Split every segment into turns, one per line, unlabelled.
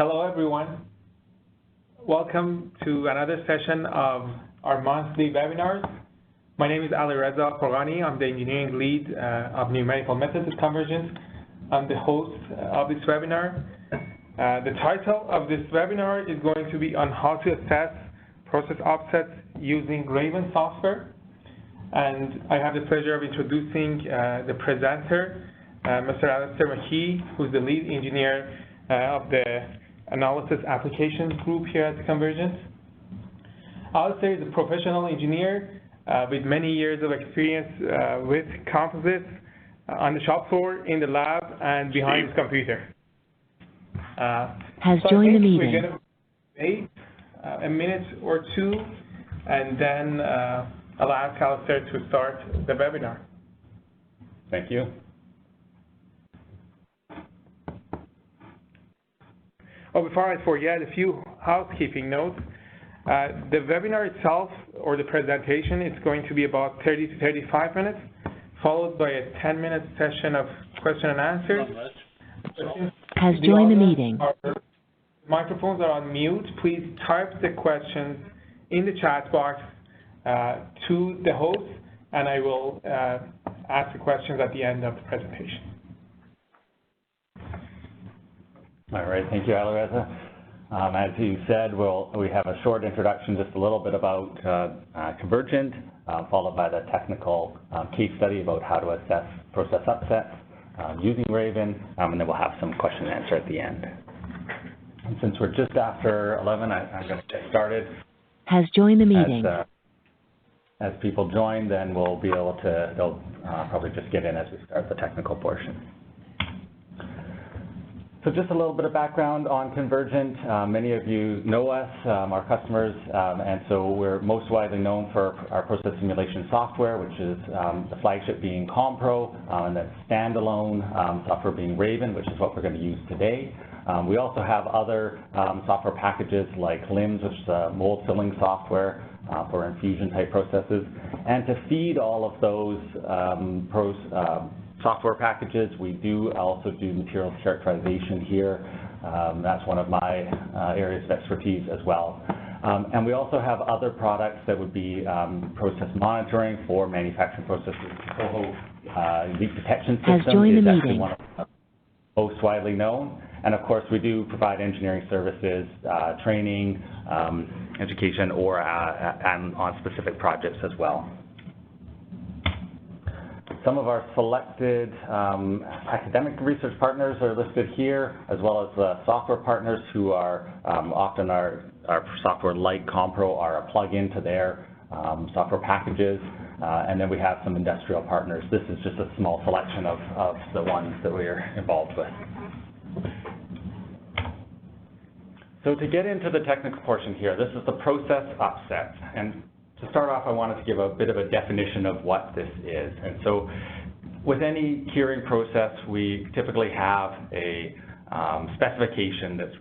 Hello, everyone. Welcome to another session of our monthly webinars. My name is Ali Reza Qurani. I'm the engineering lead of numerical methods at Convergent. I'm the host of this webinar. The title of this webinar is going to be on how to assess process offsets using Raven software. And I have the pleasure of introducing the presenter, Mr. Alistair McKee, who's the lead engineer of the Analysis Applications Group here at Convergent. Alistair is a professional engineer with many years of experience with composites on the shop floor, in the lab, and behind his computer.
Has joined the meeting.
We're going to wait a minute or two, and then I'll ask Alistair to start the webinar.
Thank you.
Oh, before I forget, a few housekeeping notes. The webinar itself, or the presentation, is going to be about 30 to 35 minutes, followed by a 10-minute session of question and answers.
Has joined the meeting.
Microphones are on mute. Please type the questions in the chat box to the host, and I will ask the questions at the end of the presentation.
All right, thank you, Alireza. As you said, we have a short introduction, just a little bit about Convergent, followed by the technical case study about how to assess process upsets using Raven, and then we'll have some question and answer at the end. And since we're just after 11, I'm going to get started.
Has joined the meeting.
As people join, then we'll be able to, they'll probably just get in as we start the technical portion. So just a little bit of background on Convergent. Many of you know us, our customers, and so we're most widely known for our process simulation software, which is the flagship being ComPro, and then standalone software being Raven, which is what we're going to use today. We also have other software packages like LIMS, which is a mold filling software for infusion type processes. And to feed all of those software packages, we do also do materials characterization here. That's one of my areas of expertise as well. And we also have other products that would be process monitoring for manufacturing processes. Leak detection system is actually one of the most widely known. And of course, we do provide engineering services, training, education, or and on specific projects as well. Some of our selected academic research partners are listed here, as well as the software partners who are often our software like ComPro are a plug-in to their software packages. And then we have some industrial partners. This is just a small selection of the ones that we are involved with. So to get into the technical portion here, this is the process upset. And to start off, I wanted to give a bit of a definition of what this is. And so with any curing process, we typically have a specification that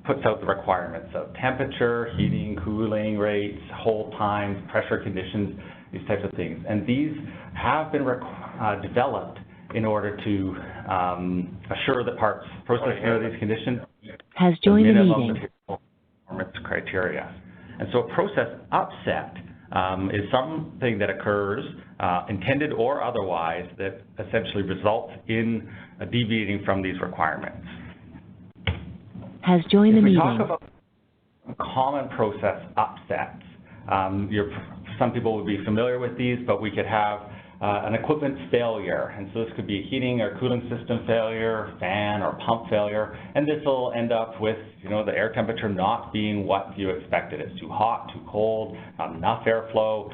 puts out the requirements of temperature, heating, cooling rates, hold times, pressure conditions, these types of things. And these have been developed in order to assure that parts processed under these conditions
has joined the meeting.
Material performance criteria. And so a process upset is something that occurs, intended or otherwise, that essentially results in deviating from these requirements.
Has joined the meeting.
If we talk about common process upsets, some people would be familiar with these, but we could have an equipment failure, and so this could be a heating or cooling system failure, fan or pump failure, and this will end up with the air temperature not being what you expected. It's too hot, too cold, not enough airflow,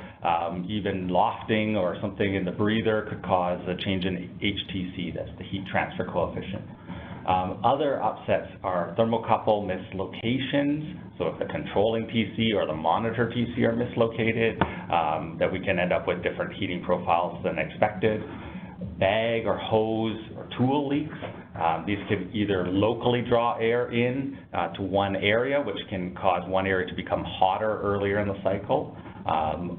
even lofting or something in the breather could cause a change in HTC, that's the heat transfer coefficient. Other upsets are thermocouple mislocations, so if the controlling TC or the monitor TC are mislocated, that we can end up with different heating profiles than expected. Bag or hose or tool leaks, these can either locally draw air in to one area, which can cause one area to become hotter earlier in the cycle,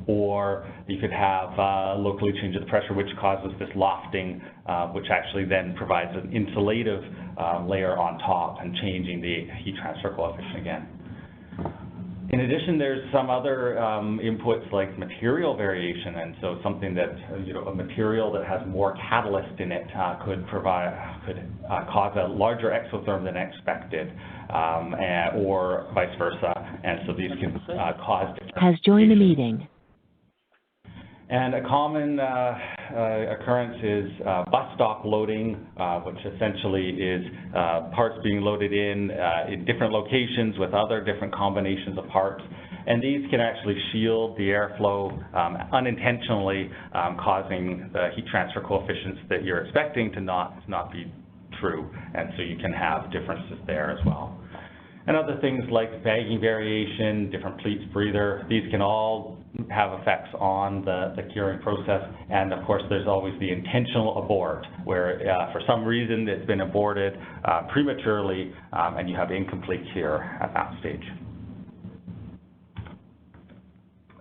or you could have locally change the pressure, which causes this lofting, which actually then provides an insulative layer on top and changing the heat transfer coefficient again. In addition, there's some other inputs like material variation, and so something that, a material that has more catalyst in it could cause a larger exotherm than expected, or vice versa, and so these can cause different
Has joined the meeting.
And a common occurrence is bus stop loading, which essentially is parts being loaded in different locations with other different combinations of parts. And these can actually shield the airflow unintentionally, causing the heat transfer coefficients that you're expecting to not be true. And so you can have differences there as well. And other things like bagging variation, different pleats breather, these can all have effects on the curing process. And of course, there's always the intentional abort, where for some reason it's been aborted prematurely, and you have incomplete cure at that stage.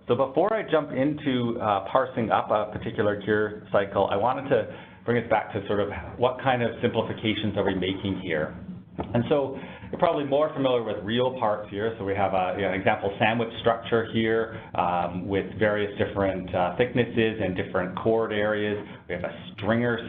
So before I jump into parsing up a particular cure cycle, I wanted to bring us back to sort of what kind of simplifications are we making here. And so you're probably more familiar with real parts here. So we have an example sandwich structure here with various different thicknesses and different chord areas. We have a stringer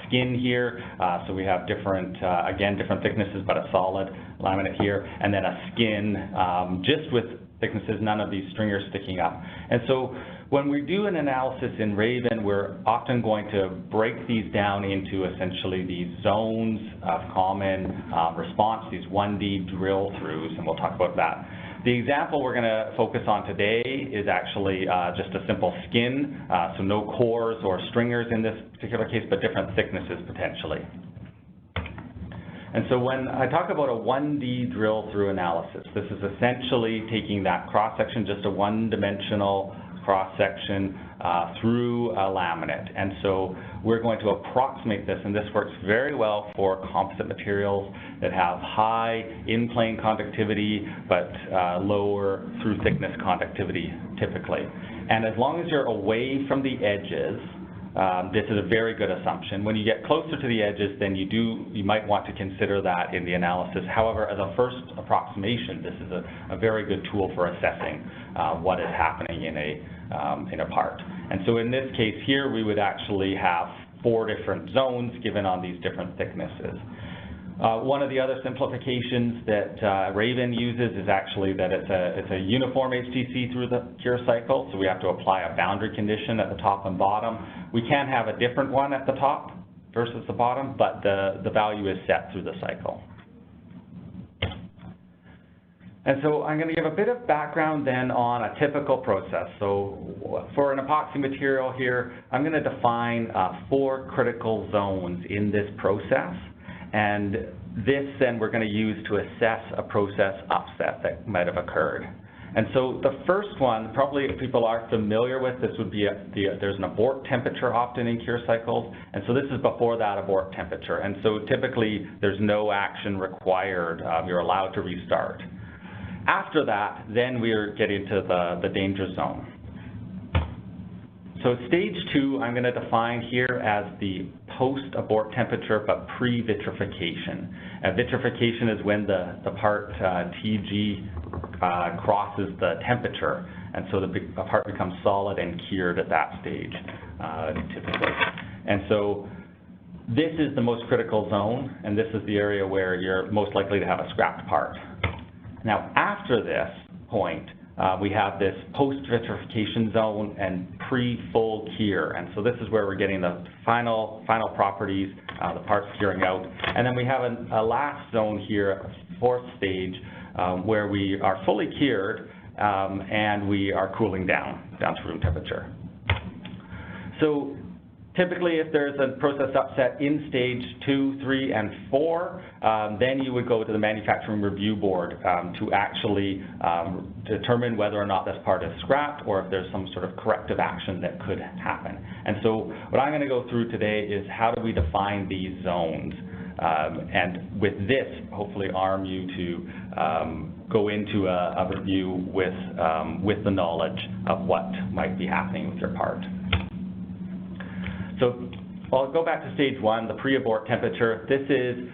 skin here. So we have different, again, different thicknesses, but a solid laminate here. And then a skin just with thicknesses, none of these stringers sticking up. And so when we do an analysis in Raven, we're often going to break these down into essentially these zones of common response, these 1D drill throughs, and we'll talk about that. The example we're going to focus on today is actually just a simple skin, so no cores or stringers in this particular case, but different thicknesses potentially. And so when I talk about a 1D drill through analysis, this is essentially taking that cross-section, just a one-dimensional cross-section through a laminate. And so we're going to approximate this, and this works very well for composite materials that have high in-plane conductivity, but lower through-thickness conductivity typically. And as long as you're away from the edges, this is a very good assumption. When you get closer to the edges, then you might want to consider that in the analysis. However, as a first approximation, this is a very good tool for assessing what is happening in a part. And so in this case here, we would actually have 4 different zones given on these different thicknesses. One of the other simplifications that Raven uses is actually that it's a uniform HTC through the cure cycle, so we have to apply a boundary condition at the top and bottom. We can have a different one at the top versus the bottom, but the value is set through the cycle. And so I'm going to give a bit of background then on a typical process. So for an epoxy material here, I'm going to define 4 critical zones in this process. And this then we're going to use to assess a process upset that might have occurred. And so the first one, probably if people are familiar with, this would be there's an abort temperature often in cure cycles. And so this is before that abort temperature. And so typically there's no action required. You're allowed to restart. After that, then we're getting to the danger zone. So stage 2, I'm going to define here as the post-abort temperature, but pre-vitrification. Vitrification is when the part TG crosses the temperature, and so the part becomes solid and cured at that stage, typically. And so this is the most critical zone, and this is the area where you're most likely to have a scrapped part. Now, after this point, we have this post-vitrification zone and pre-full cure. And so this is where we're getting the final properties, the parts curing out. And then we have a last zone here, 4th stage, where we are fully cured and we are cooling down to room temperature. So typically, if there's a process upset in stage 2, 3, and 4, then you would go to the manufacturing review board to actually determine whether or not this part is scrapped or if there's some sort of corrective action that could happen. And so what I'm going to go through today is how do we define these zones. and with this, hopefully arm you to go into a review with the knowledge of what might be happening with your part. So I'll go back to stage 1, the pre-abort temperature. This is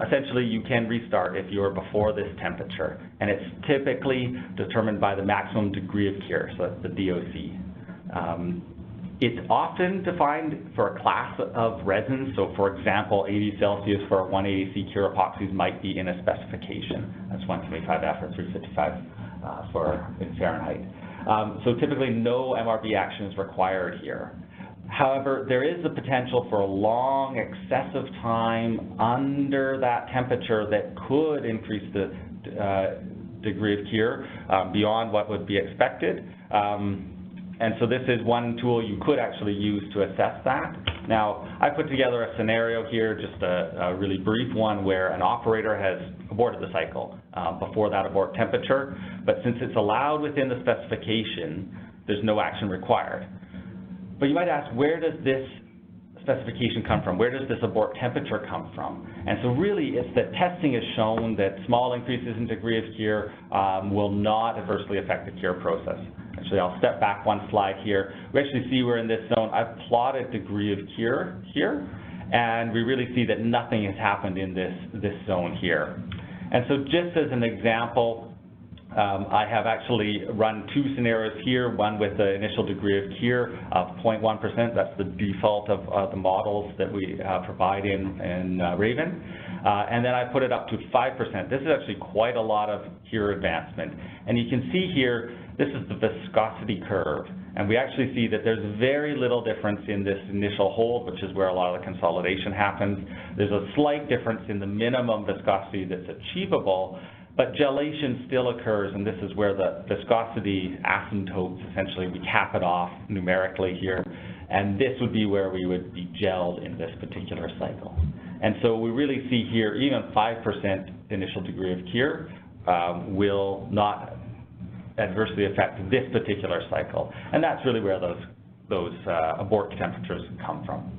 essentially you can restart if you're before this temperature, and it's typically determined by the maximum degree of cure, so that's the DOC. It's often defined for a class of resins, so for example, 80 Celsius for 180 C cure epoxies might be in a specification. That's 175F or 355 in Fahrenheit. So typically no MRB action is required here. However, there is the potential for a long, excessive time under that temperature that could increase the degree of cure beyond what would be expected. And so this is one tool you could actually use to assess that. Now, I put together a scenario here, just a really brief one, where an operator has aborted the cycle before that abort temperature, but since it's allowed within the specification, there's no action required. But you might ask, where does this specification come from? Where does this abort temperature come from? And so really, it's that testing has shown that small increases in degree of cure will not adversely affect the cure process. Actually, I'll step back one slide here. We actually see we're in this zone. I've plotted degree of cure here, and we really see that nothing has happened in this zone here. And so just as an example, I have actually run 2 scenarios here, one with the initial degree of cure of 0.1%. That's the default of the models that we provide in Raven. And then I put it up to 5%. This is actually quite a lot of cure advancement. And you can see here, this is the viscosity curve. And we actually see that there's very little difference in this initial hold, which is where a lot of the consolidation happens. There's a slight difference in the minimum viscosity that's achievable, but gelation still occurs, and this is where the viscosity asymptotes, essentially, we cap it off numerically here, and this would be where we would be gelled in this particular cycle. And so we really see here, even 5% initial degree of cure will not adversely affect this particular cycle, and that's really where those abort temperatures come from.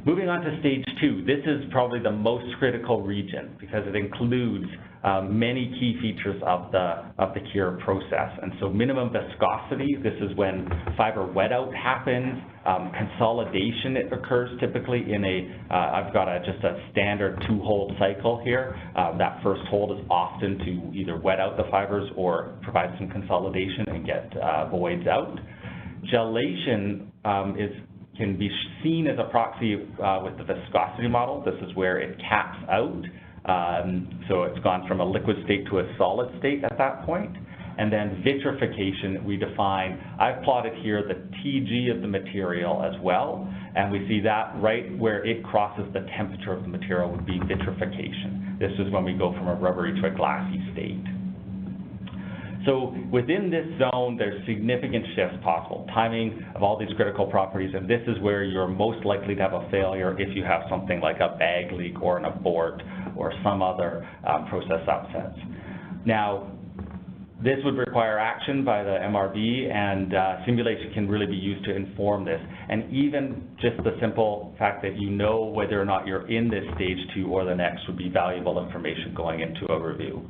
Moving on to stage 2, this is probably the most critical region because it includes many key features of the cure process. And so minimum viscosity, this is when fiber wet out happens. Consolidation, it occurs typically in I've got just a standard 2-hold cycle here. That first hold is often to either wet out the fibers or provide some consolidation and get voids out. Gelation can be seen as a proxy with the viscosity model. This is where it caps out. So it's gone from a liquid state to a solid state at that point. And then vitrification, we define, I've plotted here the TG of the material as well, and we see that right where it crosses the temperature of the material would be vitrification. This is when we go from a rubbery to a glassy state. So within this zone, there's significant shifts possible, timing of all these critical properties, and this is where you're most likely to have a failure if you have something like a bag leak or an abort or some other process upsets. Now, this would require action by the MRB, and simulation can really be used to inform this. And even just the simple fact that you know whether or not you're in this stage 2 or the next would be valuable information going into a review.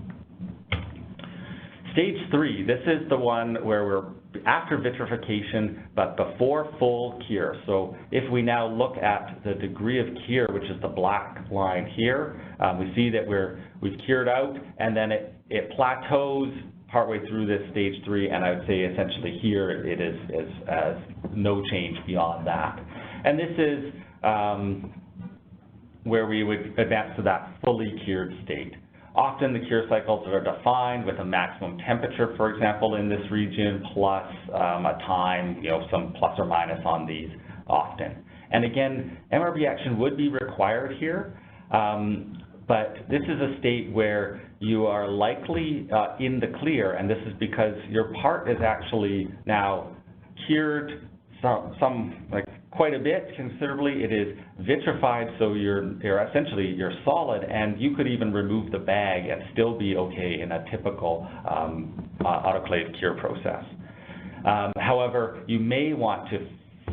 Stage 3, this is the one where we're after vitrification, but before full cure. So if we now look at the degree of cure, which is the black line here, we see that we've cured out, and then it plateaus partway through this stage 3, and I would say essentially here it is no change beyond that. And this is where we would advance to that fully cured state. Often the cure cycles are defined with a maximum temperature, for example, in this region, plus a time, some plus or minus on these often. And again, MRB action would be required here, but this is a state where you are likely in the clear, and this is because your part is actually now cured quite a bit, considerably. It is vitrified, so you're solid, and you could even remove the bag and still be okay in a typical autoclave cure process. However, you may want to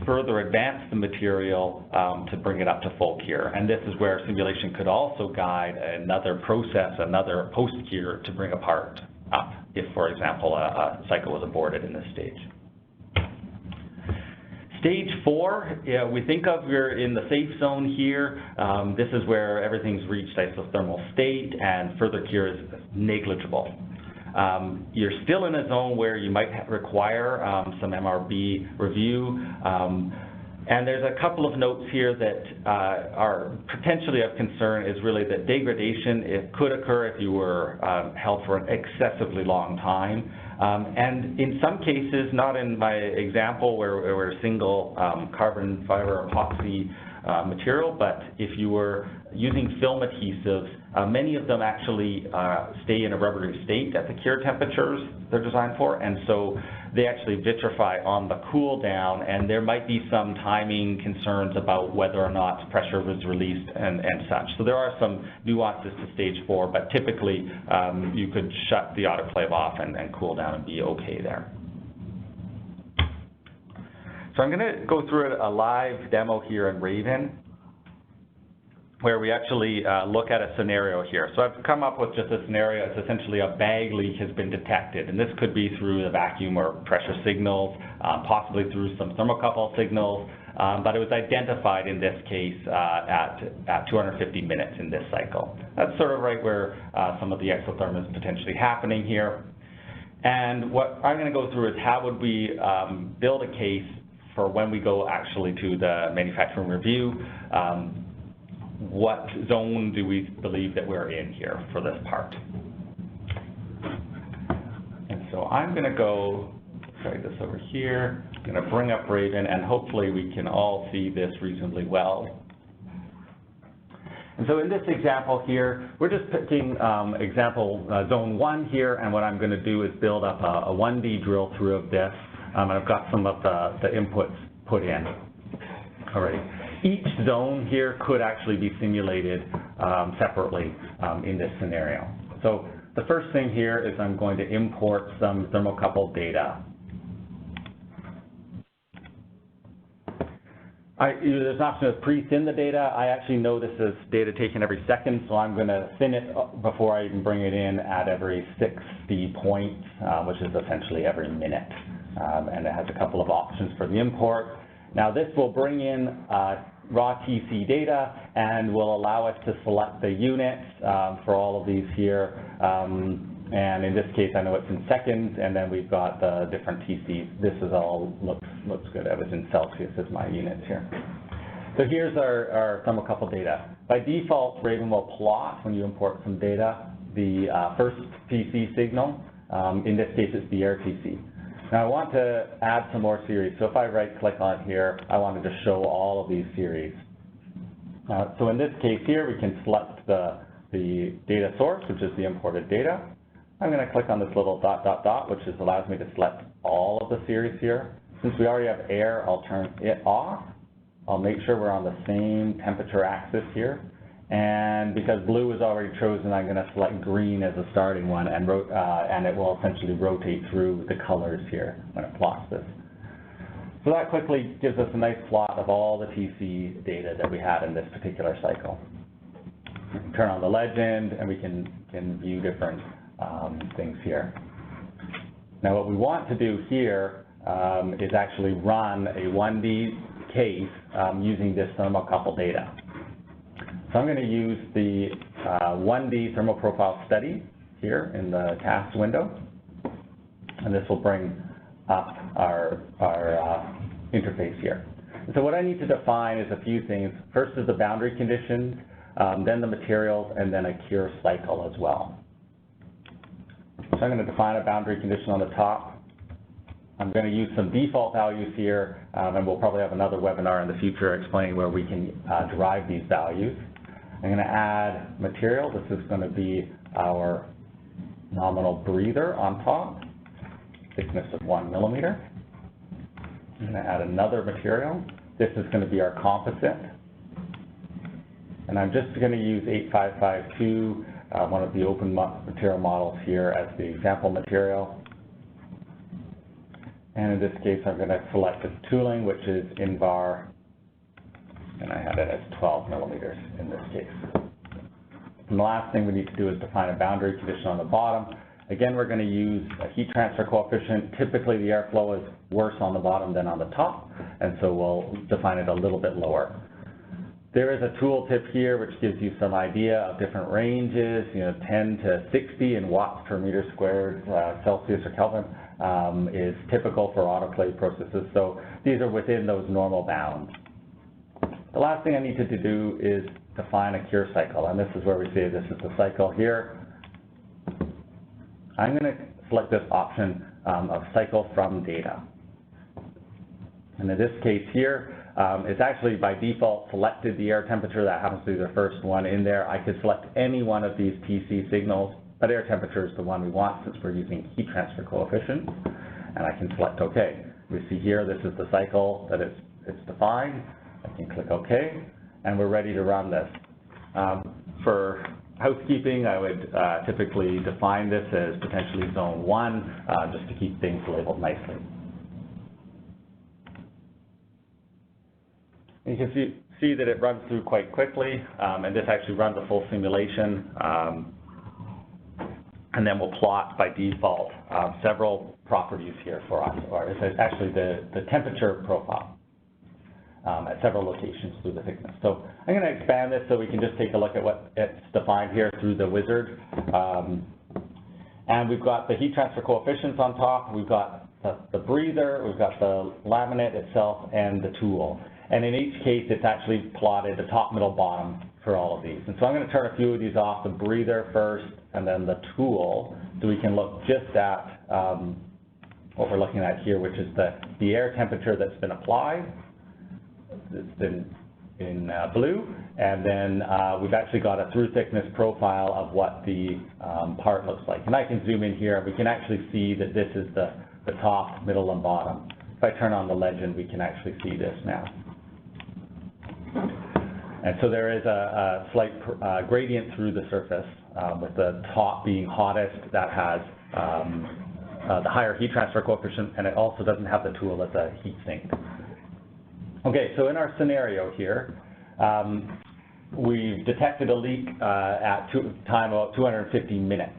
further advance the material to bring it up to full cure. And this is where simulation could also guide another process, another post-cure to bring a part up, if, for example, a cycle was aborted in this stage. Stage 4, we think of you're in the safe zone here. This is where everything's reached isothermal state and further cure is negligible. You're still in a zone where you might require some MRB review. And there's a couple of notes here that are potentially of concern is really that degradation, it could occur if you were held for an excessively long time. And in some cases, not in my example where we're single carbon fiber epoxy material, but if you were using film adhesives, many of them actually stay in a rubbery state at the cure temperatures they're designed for, and so they actually vitrify on the cool down, and there might be some timing concerns about whether or not pressure was released and such. So there are some nuances to stage 4, but typically you could shut the autoclave off and cool down and be okay there. So I'm going to go through a live demo here in Raven, where we actually look at a scenario here. So I've come up with just a scenario. It's essentially a bag leak has been detected, and this could be through the vacuum or pressure signals, possibly through some thermocouple signals, but it was identified in this case at 250 minutes in this cycle. That's sort of right where some of the exotherm is potentially happening here. And what I'm going to go through is how would we build a case for when we go actually to the manufacturing review. What zone do we believe that we're in here for this part? And so I'm going to go, drag this over here, I'm going to bring up Raven, and hopefully we can all see this reasonably well. And so in this example here, we're just picking example zone 1 here, and what I'm going to do is build up a 1D drill through of this, and I've got some of the inputs put in already. Each zone here could actually be simulated separately in this scenario. So the first thing here is I'm going to import some thermocouple data. There's an option to pre-thin the data. I actually know this is data taken every second, so I'm going to thin it before I even bring it in at every 60 points, which is essentially every minute. And it has a couple of options for the import. Now this will bring in raw TC data and will allow us to select the units for all of these here. And in this case, I know it's in seconds, and then we've got the different TCs. This is all looks good. I was in Celsius as my units here. So here's our thermocouple data. By default, Raven will plot, when you import some data, the first TC signal. In this case, it's the air TC. Now I want to add some more series. So if I right-click on here, I wanted to show all of these series. So in this case here, we can select the data source, which is the imported data. I'm going to click on this little dot, dot, dot, which just allows me to select all of the series here. Since we already have air, I'll turn it off. I'll make sure we're on the same temperature axis here. And because blue is already chosen, I'm going to select green as a starting one, and it will essentially rotate through the colors here when it plots this. So that quickly gives us a nice plot of all the TC data that we had in this particular cycle. Turn on the legend, and we can view different things here. Now what we want to do here is actually run a 1D case using this thermocouple data. So I'm going to use the 1D thermal profile study here in the task window, and this will bring up our interface here. And so what I need to define is a few things. First is the boundary conditions, then the materials, and then a cure cycle as well. So I'm going to define a boundary condition on the top. I'm going to use some default values here, and we'll probably have another webinar in the future explaining where we can derive these values. I'm going to add material. This is going to be our nominal breather on top, thickness of 1 millimeter. I'm going to add another material. This is going to be our composite. And I'm just going to use 8552, one of the open material models here, as the example material. And in this case, I'm going to select the tooling, which is in var, and I have it as 12 millimeters in this case. And the last thing we need to do is define a boundary condition on the bottom. Again, we're going to use a heat transfer coefficient. Typically, the airflow is worse on the bottom than on the top, and so we'll define it a little bit lower. There is a tooltip here which gives you some idea of different ranges, 10 to 60 in watts per meter squared, Celsius or Kelvin, is typical for autoclave processes. So these are within those normal bounds. The last thing I need to do is define a cure cycle, and this is where we say this is the cycle here. I'm going to select this option of cycle from data. And in this case here, it's actually by default selected the air temperature. That happens to be the first one in there. I could select any one of these TC signals, but air temperature is the one we want since we're using heat transfer coefficients. And I can select OK. You see here, this is the cycle that it's defined. I can click OK, and we're ready to run this. For housekeeping, I would typically define this as potentially zone 1, just to keep things labeled nicely. You can see that it runs through quite quickly, and this actually runs a full simulation. And then we'll plot by default several properties here for us, or it's actually the temperature profile at several locations through the thickness. So I'm going to expand this so we can just take a look at what it's defined here through the wizard. And we've got the heat transfer coefficients on top, we've got the breather, we've got the laminate itself, and the tool. And in each case, it's actually plotted the top, middle, bottom for all of these. And so I'm going to turn a few of these off, the breather first, and then the tool, so we can look just at what we're looking at here, which is the air temperature that's been applied. It's been in blue, and then we've actually got a through thickness profile of what the part looks like. And I can zoom in here, and we can actually see that this is the top, middle, and bottom. If I turn on the legend, we can actually see this now. And so there is a slight gradient through the surface, with the top being hottest. That has the higher heat transfer coefficient, and it also doesn't have the tool as a heat sink. Okay, so in our scenario here, we've detected a leak at time about 250 minutes.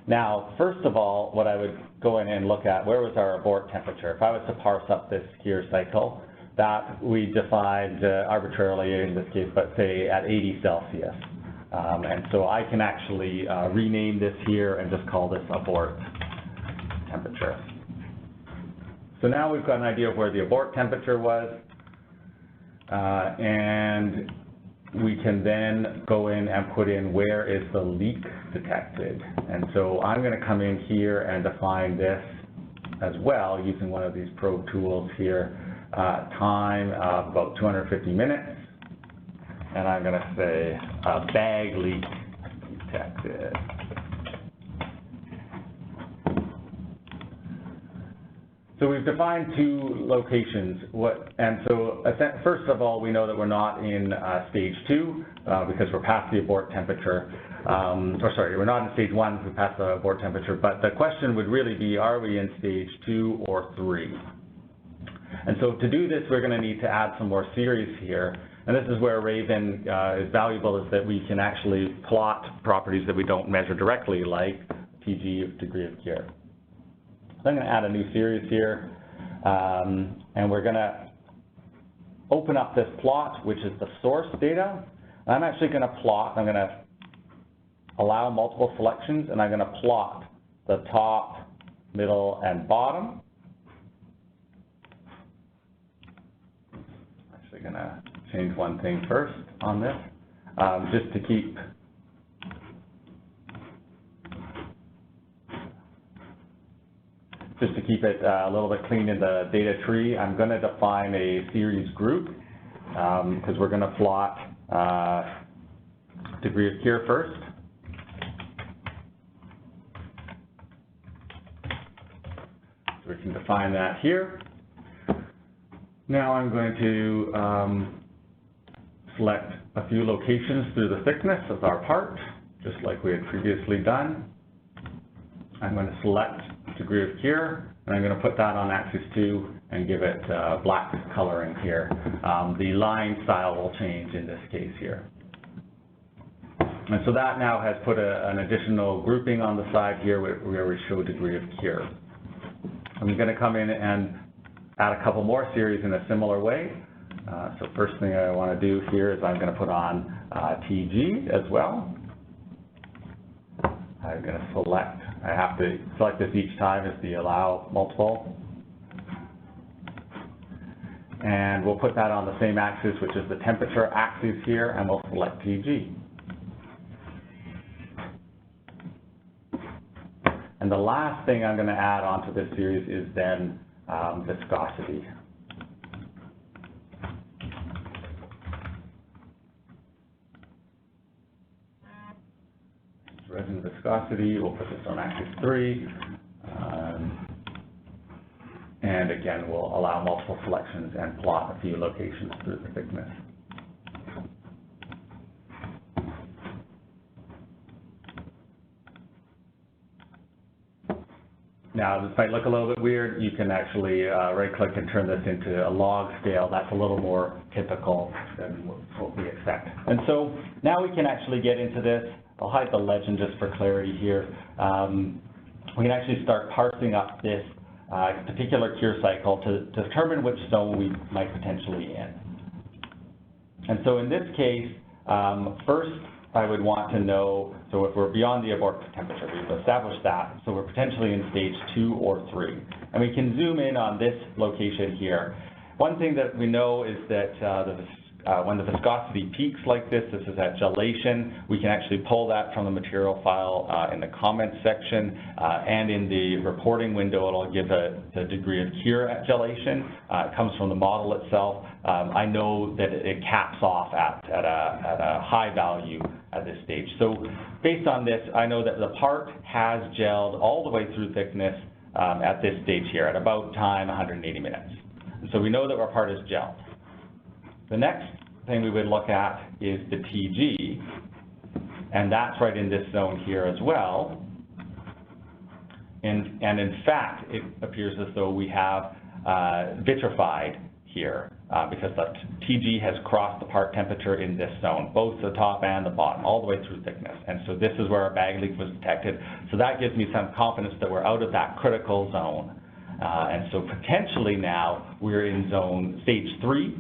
Now, first of all, what I would go in and look at, where was our abort temperature? If I was to parse up this here cycle, that we defined arbitrarily in this case, but say at 80 Celsius. And so I can actually rename this here and just call this abort temperature. So now we've got an idea of where the abort temperature was, and we can then go in and put in where is the leak detected. And so I'm going to come in here and define this as well using one of these probe tools here. Time of about 250 minutes, and I'm going to say bag leak detected. So we've defined two locations. And so first of all, we know that we're not in stage 2 because we're past the abort temperature. Or sorry, we're not in stage 1, we passed the abort temperature. But the question would really be, are we in stage 2 or 3? And so to do this, we're going to need to add some more series here. And this is where Raven is valuable, is that we can actually plot properties that we don't measure directly, like TG, degree of cure. So I'm going to add a new series here, and we're going to open up this plot, which is the source data. I'm actually going to plot, I'm going to allow multiple selections, and I'm going to plot the top, middle, and bottom. Going to change one thing first on this, just to keep it a little bit clean in the data tree. I'm going to define a series group because we're going to plot degree of cure first. So we can define that here. Now I'm going to select a few locations through the thickness of our part, just like we had previously done. I'm going to select degree of cure, and I'm going to put that on axis 2 and give it black coloring here. The line style will change in this case here. And so that now has put an additional grouping on the side here where we show degree of cure. I'm going to come in and add a couple more series in a similar way. So first thing I want to do here is I'm going to put on TG as well. I'm going to select, I have to select this each time as the allow multiple. And we'll put that on the same axis, which is the temperature axis here, and we'll select TG. And the last thing I'm going to add onto this series is then viscosity. Resin viscosity, we'll put this on axis 3. And again, we'll allow multiple selections and plot a few locations through the thickness. Now, this might look a little bit weird. You can actually right-click and turn this into a log scale. That's a little more typical than what we expect. And so now we can actually get into this. I'll hide the legend just for clarity here. We can actually start parsing up this particular cure cycle to determine which zone we might potentially in. And so in this case, first I would want to know, so if we're beyond the abort temperature, we've established that, so we're potentially in stage 2 or 3. And we can zoom in on this location here. One thing that we know is that when the viscosity peaks like this, this is at gelation, we can actually pull that from the material file in the comments section, and in the reporting window it'll give the degree of cure at gelation. It comes from the model itself. I know that it caps off at a high value at this stage. So based on this, I know that the part has gelled all the way through thickness at this stage here, at about time 180 minutes. So we know that our part is gelled. The next thing we would look at is the TG, and that's right in this zone here as well. And in fact, it appears as though we have vitrified here because the TG has crossed the part temperature in this zone, both the top and the bottom, all the way through thickness. And so this is where our bag leak was detected. So that gives me some confidence that we're out of that critical zone. And so potentially now we're in stage 3.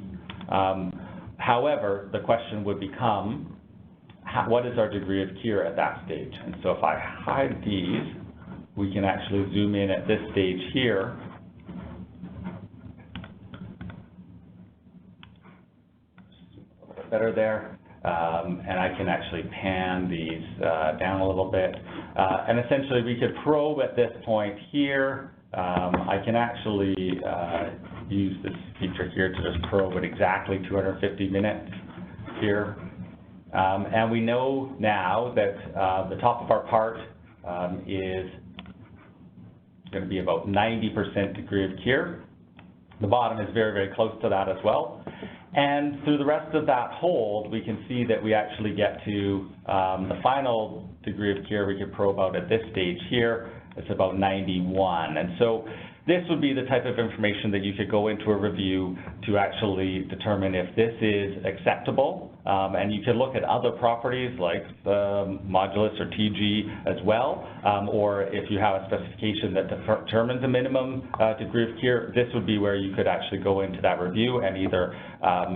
However, the question would become, what is our degree of cure at that stage? And so if I hide these, we can actually zoom in at this stage here. A little bit better there. And I can actually pan these down a little bit. And essentially we could probe at this point here. I can actually use this feature here to just probe at exactly 250 minutes here. And we know now that the top of our part is going to be about 90% degree of cure. The bottom is very, very close to that as well. And through the rest of that hold, we can see that we actually get to the final degree of cure we could probe out at this stage here. It's about 91. And so this would be the type of information that you could go into a review to actually determine if this is acceptable. And you could look at other properties like the modulus or TG as well, or if you have a specification that determines a minimum degree of cure, this would be where you could actually go into that review and either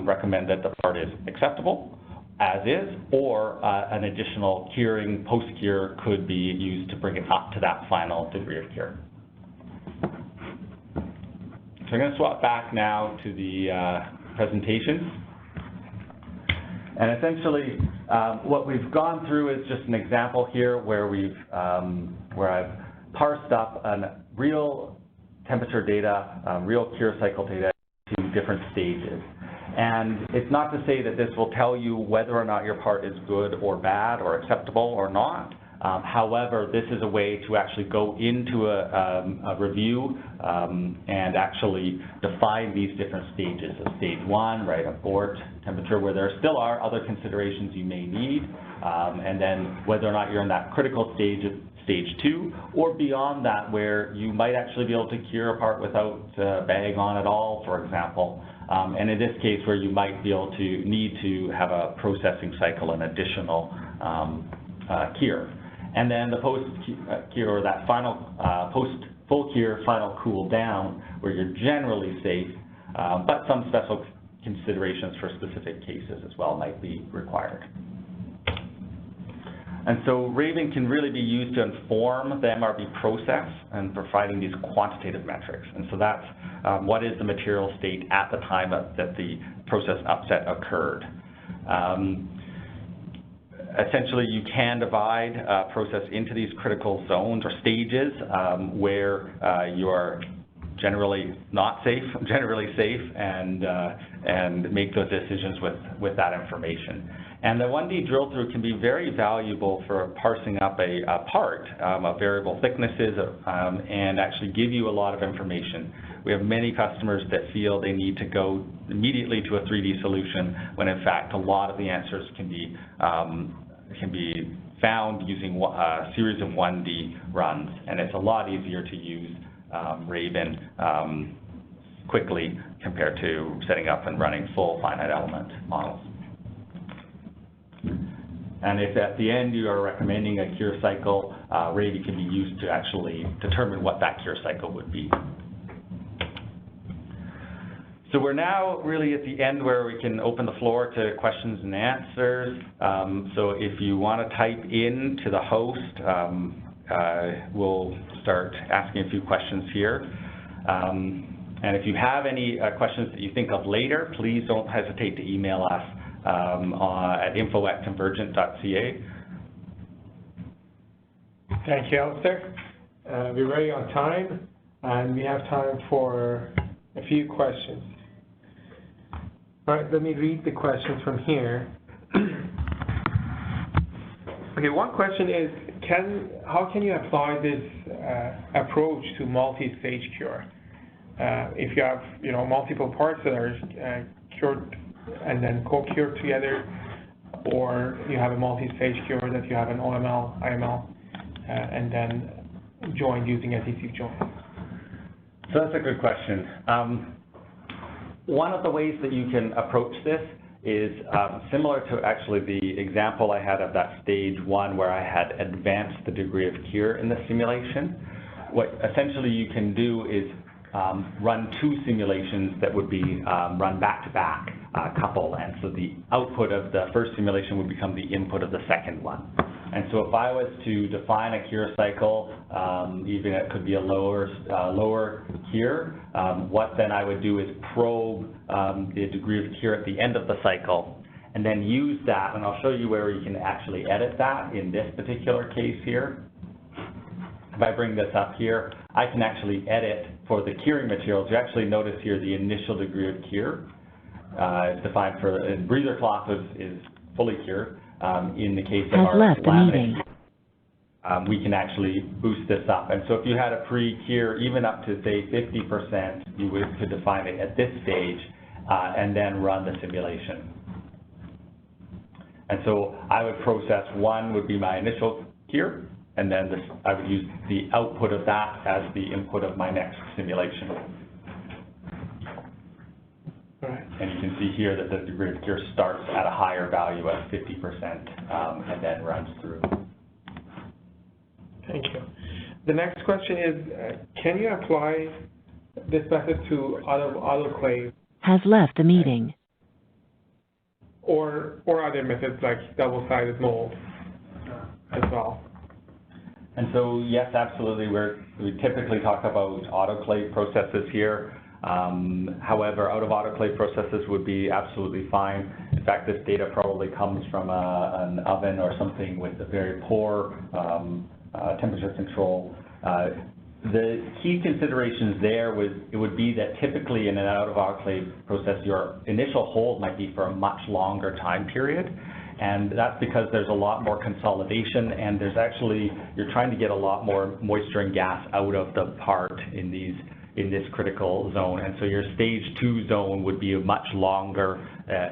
recommend that the part is acceptable as is, or an additional curing post-cure could be used to bring it up to that final degree of cure. So I'm going to swap back now to the presentation. And essentially, what we've gone through is just an example here where where I've parsed up real temperature data, real cure cycle data to different stages. And it's not to say that this will tell you whether or not your part is good or bad or acceptable or not. However, this is a way to actually go into a review and actually define these different stages. So stage 1, right, abort temperature, where there still are other considerations you may need, and then whether or not you're in that critical stage stage 2, or beyond that where you might actually be able to cure a part without bag on at all, for example. And in this case where you might be able to need to have a processing cycle and additional cure. And then the post-cure, or that final post-full cure, final cool down, where you're generally safe, but some special considerations for specific cases as well might be required. And so raving can really be used to inform the MRB process and providing these quantitative metrics. And so that's what is the material state at the time that the process upset occurred. Essentially, you can divide a process into these critical zones or stages where you are generally not safe, generally safe, and make those decisions with that information. And the 1D drill through can be very valuable for parsing up a part of variable thicknesses and actually give you a lot of information. We have many customers that feel they need to go immediately to a 3D solution when in fact a lot of the answers can be found using a series of 1D runs, and it's a lot easier to use Raven quickly compared to setting up and running full finite element models. And if at the end you are recommending a cure cycle, Raven can be used to actually determine what that cure cycle would be. So we're now really at the end where we can open the floor to questions and answers. So if you want to type in to the host, we'll start asking a few questions here. And if you have any questions that you think of later, please don't hesitate to email us at info@convergent.ca.
Thank you, Alistair. We're very on time, and we have time for a few questions. All right, let me read the questions from here. Okay, one question is, how can you apply this approach to multi-stage cure? If you have, multiple parts that are cured and then co-cured together, or you have a multi-stage cure that you have an OML, IML, and then joined using adhesive joint.
So that's a good question. One of the ways that you can approach this is similar to actually the example I had of that stage 1 where I had advanced the degree of cure in the simulation. What essentially you can do is run 2 simulations that would be run back-to-back, couple, and so the output of the first simulation would become the input of the second one. And so if I was to define a cure cycle, even it could be a lower cure, what then I would do is probe the degree of cure at the end of the cycle, and then use that, and I'll show you where you can actually edit that in this particular case here. If I bring this up here, I can actually edit for the curing materials. You actually notice here the initial degree of cure is defined for, and breather cloth is fully cured. In the case of our laminate, we can actually boost this up. And so if you had a pre-cure, even up to say 50%, you could define it at this stage and then run the simulation. And so I would process 1 would be my initial cure, and then I would use the output of that as the input of my next simulation.
Right.
And you can see here that the degree of cure starts at a higher value at 50% and then runs through.
Thank you. The next question is, can you apply this method to autoclave?
Has left the meeting.
Or other methods like double-sided mold as well?
And so, yes, absolutely. We typically talk about autoclave processes here. However, out-of-autoclave processes would be absolutely fine. In fact, this data probably comes from an oven or something with a very poor temperature control. The key considerations there would be that typically in an out-of-autoclave process, your initial hold might be for a much longer time period. And that's because there's a lot more consolidation, and there's actually, you're trying to get a lot more moisture and gas out of the part in this critical zone. And so your stage 2 zone would be a much longer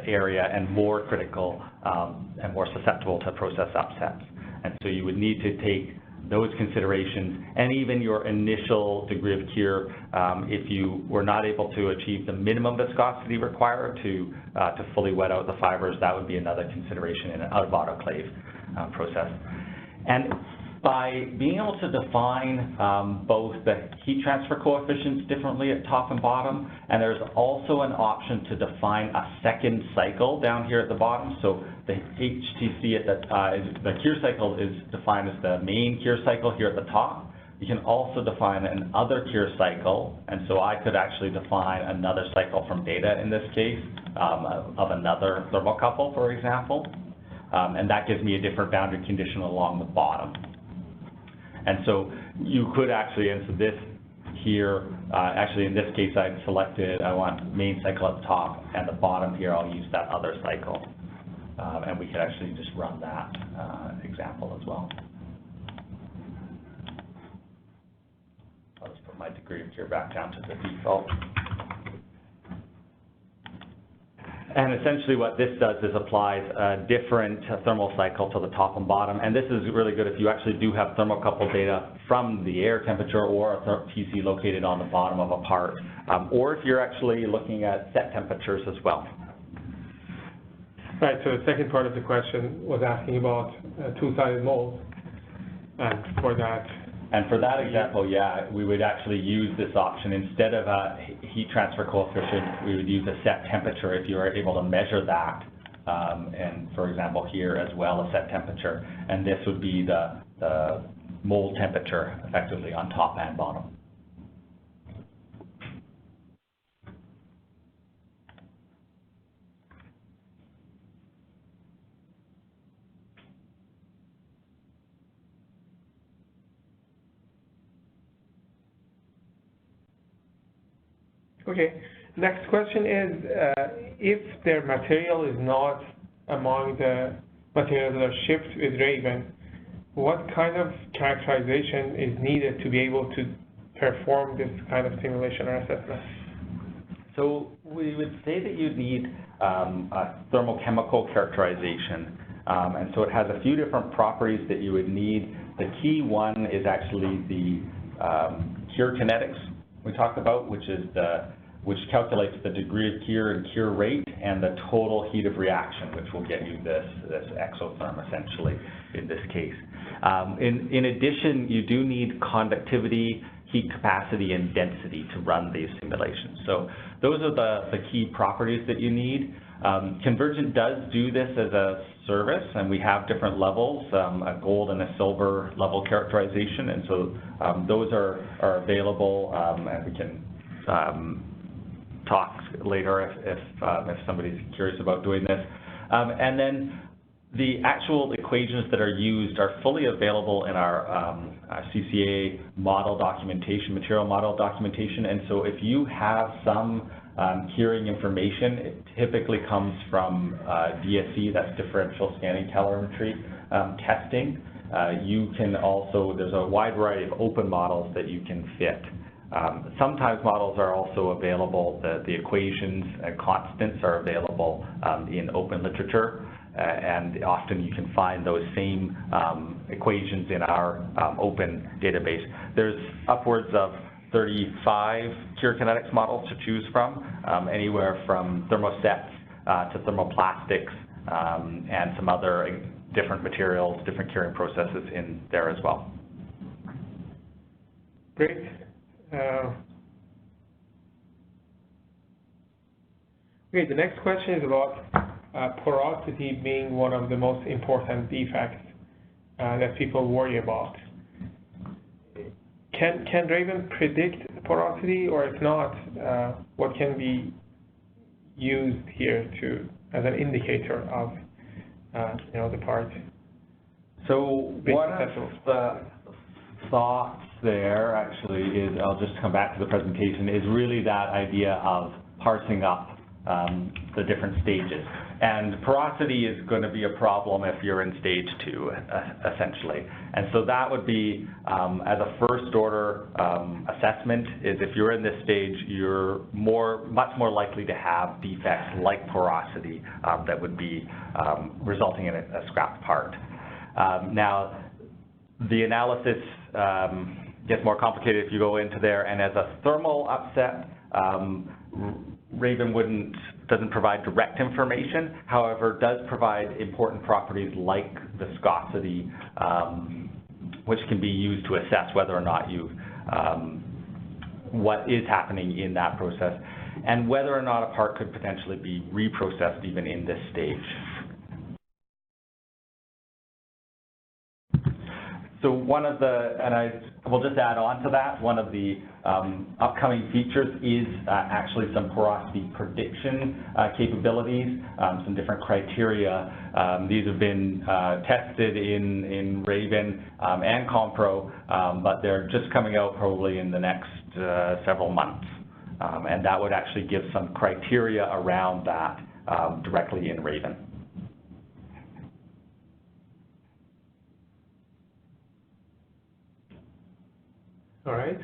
area and more critical and more susceptible to process upsets. And so you would need to take those considerations, and even your initial degree of cure, if you were not able to achieve the minimum viscosity required to fully wet out the fibers, that would be another consideration in an out-of-autoclave process. And by being able to define both the heat transfer coefficients differently at top and bottom, and there's also an option to define a second cycle down here at the bottom. So the HTC at the cure cycle is defined as the main cure cycle here at the top. You can also define an other cure cycle, and so I could actually define another cycle from data in this case of another thermocouple, for example, and that gives me a different boundary condition along the bottom. And so you could actually answer this here. Actually, in this case, I selected, I want main cycle at the top, and the bottom here, I'll use that other cycle. And we could actually just run that example as well. I'll just put my degree of cure back down to the default. And essentially what this does is applies a different thermal cycle to the top and bottom. And this is really good if you actually do have thermocouple data from the air temperature or a TC located on the bottom of a part, or if you're actually looking at set temperatures as well.
Right, so the second part of the question was asking about two-sided molds, and for that
example, yeah, we would actually use this option. Instead of a heat transfer coefficient, we would use a set temperature if you were able to measure that, and for example here as well, a set temperature, and this would be the mold temperature effectively on top and bottom.
Okay, next question is, if their material is not among the materials that are shipped with Raven, what kind of characterization is needed to be able to perform this kind of simulation or assessment?
So we would say that you'd need a thermochemical characterization, and so it has a few different properties that you would need. The key one is actually the cure kinetics we talked about, which calculates the degree of cure and cure rate and the total heat of reaction, which will get you this exotherm essentially in this case. In addition, you do need conductivity, heat capacity, and density to run these simulations. So those are the key properties that you need. Convergent does do this as a service, and we have different levels, a gold and a silver level characterization, and so those are available, and we can talk later if somebody's curious about doing this. And then the actual equations that are used are fully available in our CCA model documentation, material model documentation, and so if you have some curing information, it typically comes from DSC, that's differential scanning calorimetry testing. You can also, there's a wide variety of open models that you can fit. Sometimes models are also available, the equations and constants are available in open literature, and often you can find those same equations in our open database. There's upwards of 35 cure kinetics models to choose from, anywhere from thermosets to thermoplastics, and some other different materials, different curing processes in there as well.
Great. Okay, the next question is about porosity being one of the most important defects that people worry about. Can Raven predict porosity, or if not, what can be used here as an indicator of the part?
So one of the thoughts there actually is, I'll just come back to the presentation, is really that idea of parsing up the different stages. And porosity is going to be a problem if you're in stage 2, essentially. And so that would be, as a first order assessment, is if you're in this stage, you're much more likely to have defects like porosity that would be resulting in a scrapped part. Now, the analysis gets more complicated if you go into there, and as a thermal upset, Raven doesn't provide direct information, however, does provide important properties like viscosity, which can be used to assess whether or not what is happening in that process, and whether or not a part could potentially be reprocessed even in this stage. So one of the, and I will just add on to that, one of the upcoming features is actually some porosity prediction capabilities, some different criteria. These have been tested in Raven and Compro, but they're just coming out probably in the next several months. And that would actually give some criteria around that directly in Raven.
All right.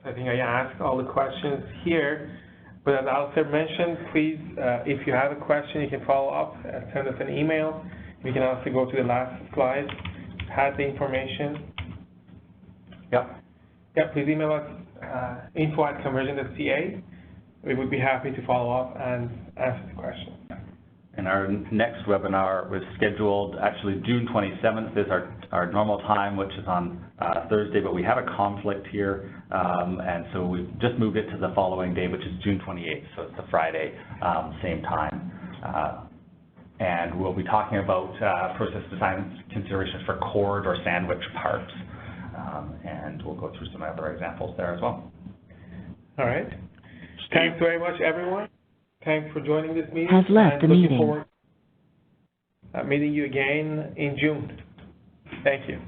I think I asked all the questions here, but as Alistair mentioned, please, if you have a question, you can follow up and send us an email. You can also go to the last slide, has the information.
Yep.
Yeah, please email us info@convergent.ca. We would be happy to follow up and answer the question.
And our next webinar was scheduled, actually June 27th is our normal time, which is on Thursday, but we have a conflict here, and so we've just moved it to the following day, which is June 28th, so it's the Friday, same time. And we'll be talking about process design considerations for cord or sandwich parts, and we'll go through some other examples there as well.
All right. Thanks very much, everyone. Thanks for joining this meeting.
Has left the meeting.
Looking forward to meeting you again in June. Thank you.